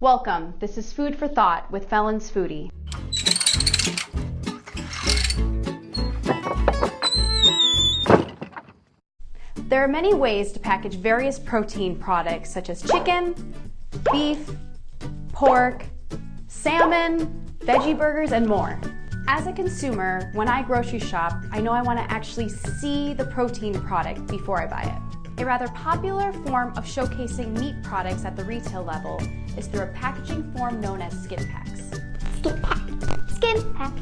Welcome, this is Food for Thought with Felins Foodie. There are many ways to package various protein products such as chicken, beef, pork, salmon, veggie burgers, and more. As a consumer, when I grocery shop, I know I want to actually see the protein product before I buy it. A rather popular form of showcasing meat products at the retail level is through a packaging form known as skin packs. Skin pack.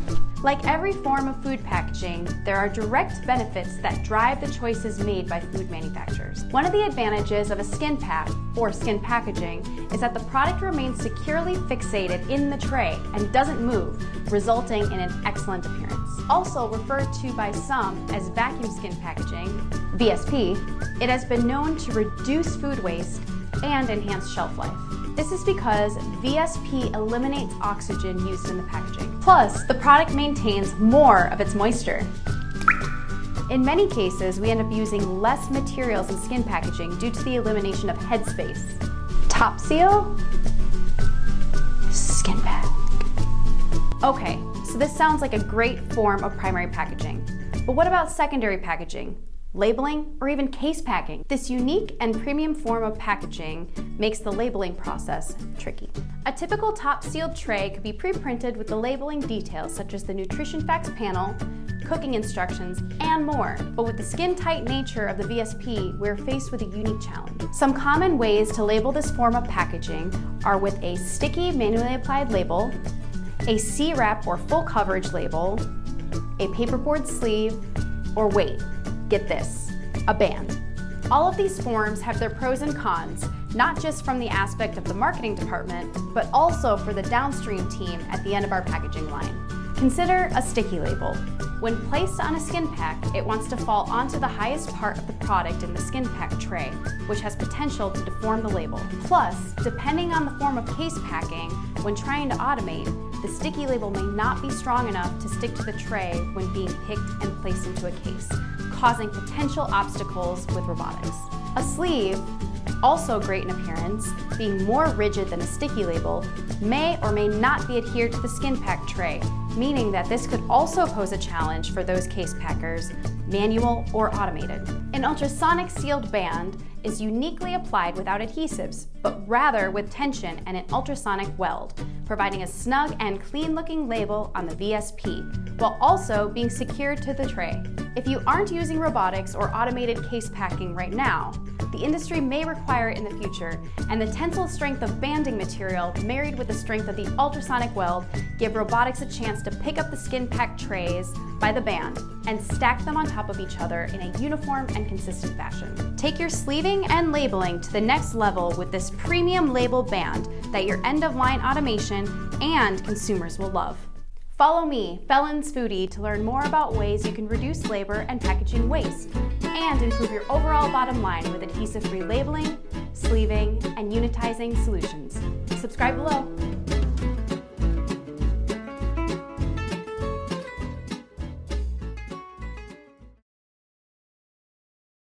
Like every form of food packaging, there are direct benefits that drive the choices made by food manufacturers. One of the advantages of a skin pack, or skin packaging, is that the product remains securely fixated in the tray and doesn't move, resulting in an excellent appearance. Also referred to by some as vacuum skin packaging, VSP, it has been known to reduce food waste and enhance shelf life. This is because VSP eliminates oxygen used in the packaging. Plus, the product maintains more of its moisture. In many cases, we end up using less materials in skin packaging due to the elimination of headspace. Top seal, skin pack. Okay, so this sounds like a great form of primary packaging. But what about secondary packaging? Labeling, or even case packing? This unique and premium form of packaging makes the labeling process tricky. A typical top sealed tray could be pre-printed with the labeling details such as the nutrition facts panel, cooking instructions, and more. But with the skin-tight nature of the VSP, we're faced with a unique challenge. Some common ways to label this form of packaging are with a sticky manually applied label, a C-wrap or full coverage label, a paperboard sleeve, or wait, get this, a band. All of these forms have their pros and cons, not just from the aspect of the marketing department, but also for the downstream team at the end of our packaging line. Consider a sticky label. When placed on a skin pack, it wants to fall onto the highest part of the product in the skin pack tray, which has potential to deform the label. Plus, depending on the form of case packing, when trying to automate, the sticky label may not be strong enough to stick to the tray when being picked and placed into a case, causing potential obstacles with robotics. A sleeve, also great in appearance, being more rigid than a sticky label, may or may not be adhered to the skin pack tray, meaning that this could also pose a challenge for those case packers, manual or automated. An ultrasonic sealed band is uniquely applied without adhesives, but rather with tension and an ultrasonic weld, providing a snug and clean-looking label on the VSP, while also being secured to the tray. If you aren't using robotics or automated case packing right now, the industry may require it in the future, and the tensile strength of banding material married with the strength of the ultrasonic weld give robotics a chance to pick up the skin pack trays by the band and stack them on top of each other in a uniform and consistent fashion. Take your sleeving and labeling to the next level with this premium label band that your end-of-line automation and consumers will love. Follow me, Felins Foodie, to learn more about ways you can reduce labor and packaging waste and improve your overall bottom line with adhesive-free labeling, sleeving, and unitizing solutions. Subscribe below.